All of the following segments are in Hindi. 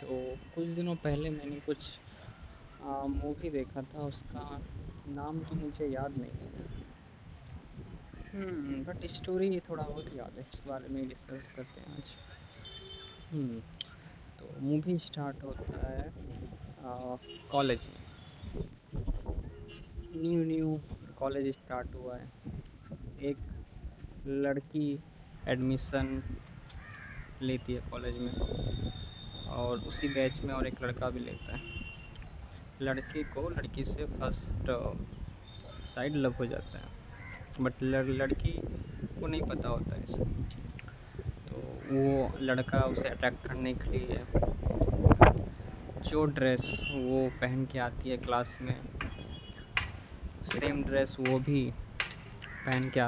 तो कुछ दिनों पहले मैंने कुछ मूवी देखा था, उसका नाम तो मुझे याद नहीं है। बट स्टोरी थोड़ा बहुत याद है, इस बारे में डिस्कस करते हैं आज। हुँ, तो मूवी स्टार्ट होता है कॉलेज में। न्यू न्यू कॉलेज स्टार्ट हुआ है। एक लड़की एडमिशन लेती है कॉलेज में, और उसी बैच में और एक लड़का भी लेता है। लड़के को लड़की से फर्स्ट साइड लव हो जाता है, बट लड़की को नहीं पता होता है इसे। तो वो लड़का उसे अट्रैक्ट करने के लिए जो ड्रेस वो पहन के आती है क्लास में, सेम ड्रेस वो भी पहन के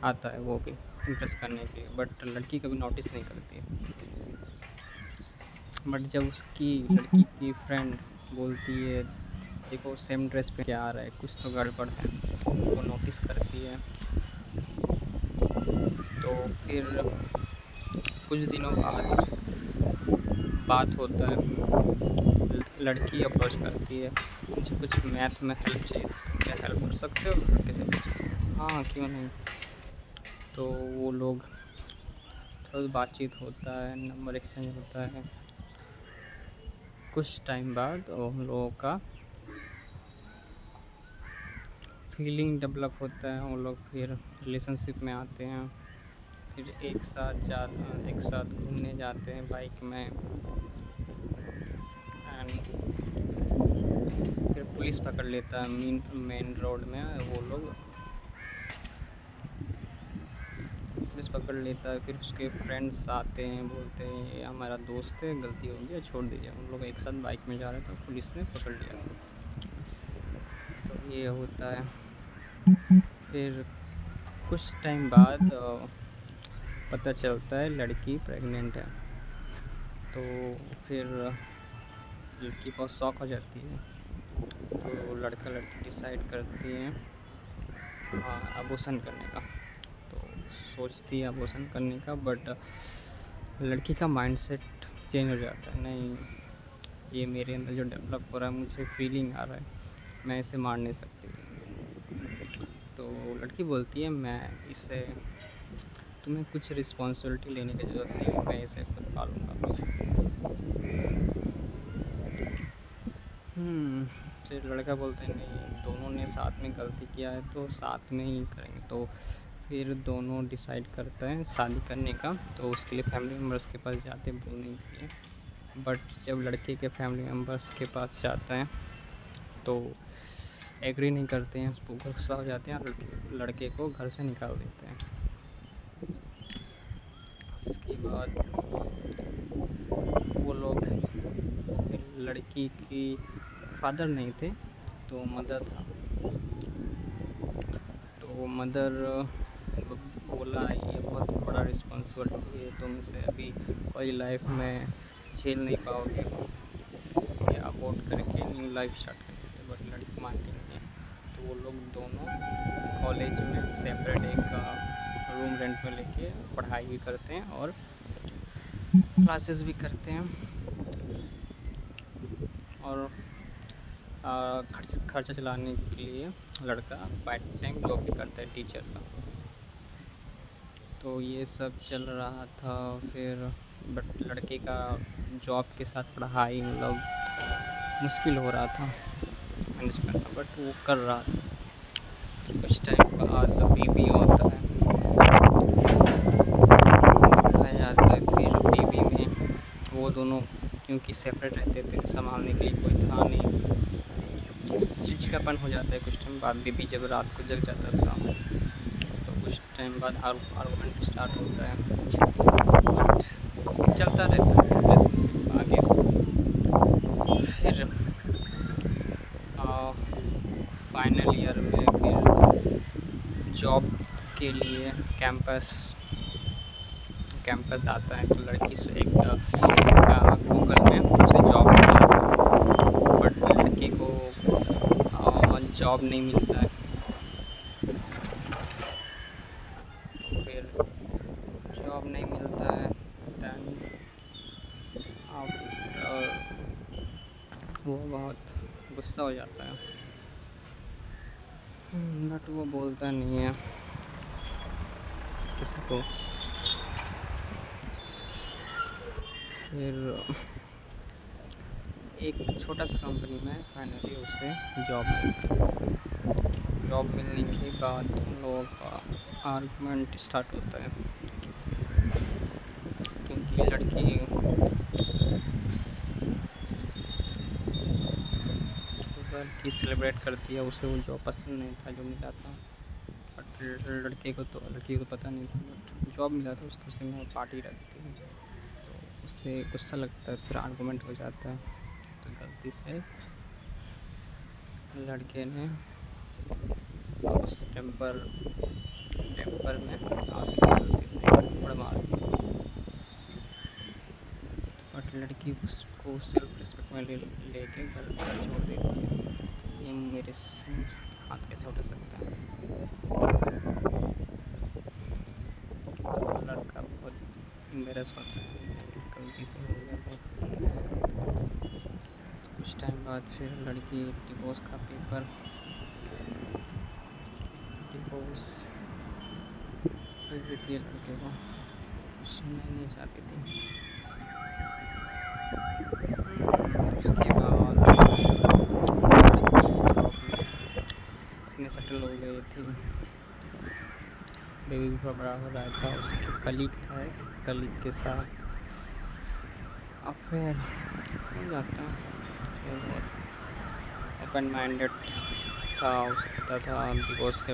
आता है, वो भी इम्प्रेस करने के लिए। बट लड़की कभी नोटिस नहीं करती है। बट जब उसकी लड़की की फ्रेंड बोलती है देखो सेम ड्रेस पे क्या आ रहा है, कुछ तो गड़बड़ है, वो नोटिस करती है। तो फिर कुछ दिनों बाद बात होता है। लड़की अप्रोच करती है, मुझे कुछ मैथ में हेल्प चाहिए था, तो क्या हेल्प कर सकते हो? लड़के से पूछती है। हाँ, क्यों नहीं। तो वो लोग थोड़ा बातचीत होता है, नंबर एक्सचेंज होता है। कुछ टाइम बाद उन लोगों का फीलिंग डेवलप होता है, वो लोग फिर रिलेशनशिप में आते हैं। फिर एक साथ घूमने जाते हैं बाइक में। एंड फिर पुलिस पकड़ लेता है मेन रोड में। वो लोग पुलिस पकड़ लेता है। फिर उसके फ्रेंड्स आते हैं, बोलते हैं ये हमारा दोस्त है, गलती हो गई, छोड़ दीजिए। उन लोग एक साथ बाइक में जा रहे थे, पुलिस ने पकड़ लिया था। तो ये होता है। फिर कुछ टाइम बाद पता चलता है लड़की प्रेग्नेंट है। तो फिर लड़की बहुत शॉक हो जाती है। तो लड़का लड़की डिसाइड करती हैं अबॉर्शन करने का। तो सोचती है अबॉर्शन करने का, बट लड़की का माइंडसेट चेंज हो जाता है। नहीं, ये मेरे अंदर जो डेवलप हो रहा है, मुझे फीलिंग आ रहा है, मैं इसे मार नहीं सकती। तो लड़की बोलती है मैं इसे, तुम्हें कुछ रिस्पॉन्सिबिलिटी लेने की ज़रूरत नहीं है, मैं इसे खुद पालूँगा। फिर लड़का बोलते हैं नहीं, दोनों ने साथ में गलती किया है तो साथ में ही करेंगे। तो फिर दोनों डिसाइड करते हैं शादी करने का। तो उसके लिए फैमिली मेम्बर्स के पास जाते हैं बोलने के लिए। बट जब लड़के के फैमिली मेम्बर्स के पास जाते हैं तो एग्री नहीं करते हैं, उसको गुस्सा हो जाते हैं, लड़के को घर से निकाल देते हैं। उसके बाद वो लोग, लड़की की फादर नहीं थे तो मदर था। तो मदर बोला ये बहुत बड़ा रिस्पॉन्सिबिलिटी है, तुम इसे अभी कोई लाइफ में झेल नहीं पाओगे, या अबॉर्ट करके न्यू लाइफ स्टार्ट करेंगे। बट लड़की मानती नहीं है। तो वो लोग दोनों कॉलेज में सेपरेट एक रूम रेंट में लेके पढ़ाई भी करते हैं और क्लासेस भी करते हैं। और खर्चा चलाने के लिए लड़का पार्ट टाइम जॉब भी करता है टीचर का। तो ये सब चल रहा था। फिर बट लड़के का जॉब के साथ पढ़ाई मतलब मुश्किल हो रहा था मैनेज करना, बट वो कर रहा था। कुछ टाइम बाद बेबी होता है, दिखाया जाता है। फिर बेबी में वो दोनों क्योंकि सेपरेट रहते थे, संभालने के लिए कोई था नहीं, चिड़चिड़ापन हो जाता है। कुछ टाइम बाद बेबी जब रात को जग जाता था तो कुछ टाइम बाद आर्गुमेंट स्टार्ट होता है। बट चलता रहता है रिलेशनशिप आगे। फिर फाइनल ईयर में फिर जॉब के लिए कैंपस आता है। तो लड़की से एक गूगल में उसे जॉब मिला, बट लड़की को जॉब नहीं मिलता है। फिर जॉब नहीं मिलता है, दैन वो बहुत गुस्सा हो जाता है, बट वो बोलता नहीं है किसी को। फिर एक छोटा सा कंपनी में फाइनली उसे जॉब मिलता है। जॉब मिलने के बाद उन लोगों का आर्गुमेंट स्टार्ट होता है, क्योंकि लड़की सेलिब्रेट करती है, उसे वो जॉब पसंद नहीं था जो मिला था, बट लड़की को पता नहीं था, बट जॉब मिला था उसको, उसे में पार्टी रखती है, तो उससे गुस्सा लगता है, फिर आर्गुमेंट हो जाता है। तो गलती से लड़के ने उस टेम्पर में आके गलती से थप्पड़ मार दिया, बट लड़की उसको सेल्फ रिस्पेक्ट में लेके घर छोड़ देती है। ये मेरे हाथ कैसे उठ सकता है। लड़का बहुत एम्बेरस होता है, गलती से हो गया बहुत। कुछ टाइम बाद फिर लड़की डिवोर्स का पेपर भेज देती है लड़के को, सुनना नहीं चाहती थी। उसके बाद इतने सेटल हो गई थी, बेबी भी बड़ा हो रहा था, उसके कलीग के साथ अफेयर हो जाता। ओपन माइंडेड था, उसे पता था डिवोर्स के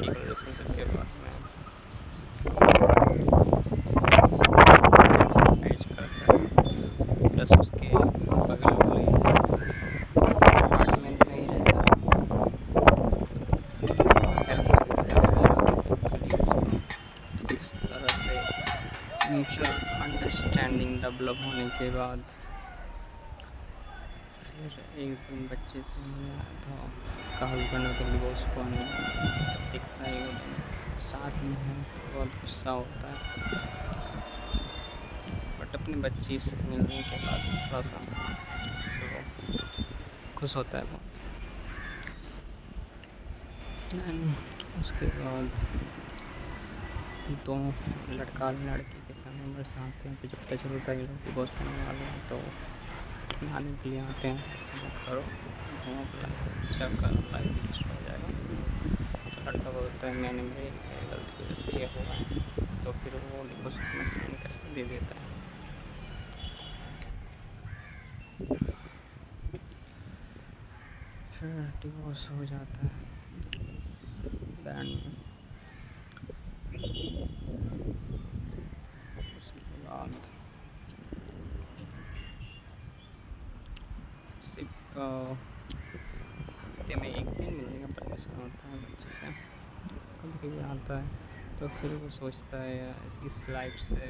रिलेशनशिप के बारे में प्लस उसके बगल वाले अपार्टमेंट में ही रहता इस तरह से म्यूचुअल अंडरस्टैंडिंग डेवलप होने के बाद फिर एक दिन बच्चे से मिला था, कहा करना तो डिवोर्स को दिखता है, वो दोनों साथ में है, बहुत गुस्सा होता है, बट अपनी बच्ची से मिलने के बाद थोड़ा सा तो खुश होता है बहुत। उसके बाद दोनों लड़का लड़की के फैमिली मेम्बर्स आते हैं, फिर जब पता चलता है ये लोग डिवोर्स करने वाले हैं तो नहाने के लिए आते हैं, ऐसे मत करो, अच्छा कर लाइफ डिस्ट्रॉय हो जाएगा। तो लड़का बोलता है मैंने मेरी गलती की वजह से ये हुआ है, तो फिर वो डिवोर्स में साइन करके दे देता है। फिर डिवोर्स हो जाता है। दैन उसके बाद सिर्फ हफ्ते में एक दिन मिलने का परमिशन होता है बच्चे से, कभी कभी आता है, तो फिर वो सोचता है इस लाइफ से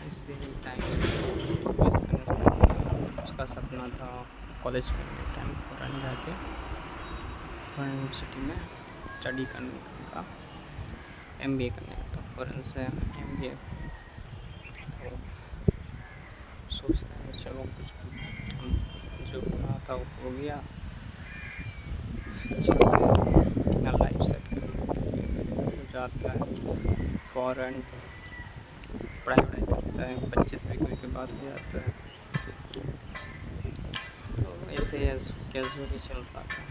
इससे ही टाइम वेस्ट करना। उसका सपना था कॉलेज में टाइम फॉरेन जाके फॉरेन यूनिवर्सिटी में स्टडी करने का, MBA करने का, तो फॉरेन से MBA तो सोचता है चलो कुछ जो करना था वो हो गया, अपना लाइफ सेट करने हो जाता है फॉरेन, पढ़ाई करता है, बच्चे से कभी बात हो जाता है, तो ऐसे कैजुअली चल रहा था।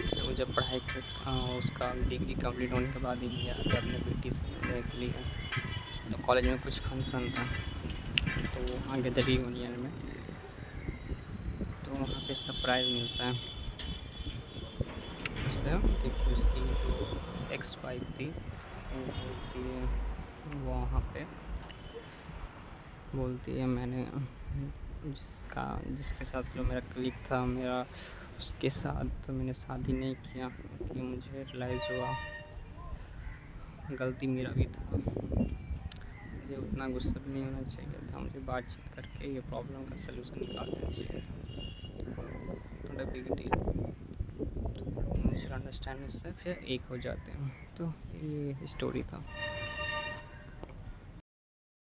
तो जब पढ़ाई उसका डिग्री कंप्लीट होने के बाद इंडिया आया अपने बेटी से मिलने के लिए, तो कॉलेज में कुछ फंक्शन था, तो वो वहाँ गए थे रियूनियन में, तो वहाँ पे सरप्राइज़ मिलता है उससे, क्योंकि उसकी जो एक्स वाइफ थी वो वहाँ पे बोलती है मैंने जिसके साथ जो मेरा कलीग था उसके साथ मैंने शादी नहीं किया, क्योंकि मुझे रियलाइज़ हुआ गलती मेरा भी था, मुझे उतना गुस्सा भी नहीं होना चाहिए था, मुझे बातचीत करके ये प्रॉब्लम का सलूशन निकाल लेना चाहिए था, थोड़ा बिग डील। म्यूचुअल अंडरस्टैंडिंग से फिर एक हो जाते हैं। तो ये स्टोरी था।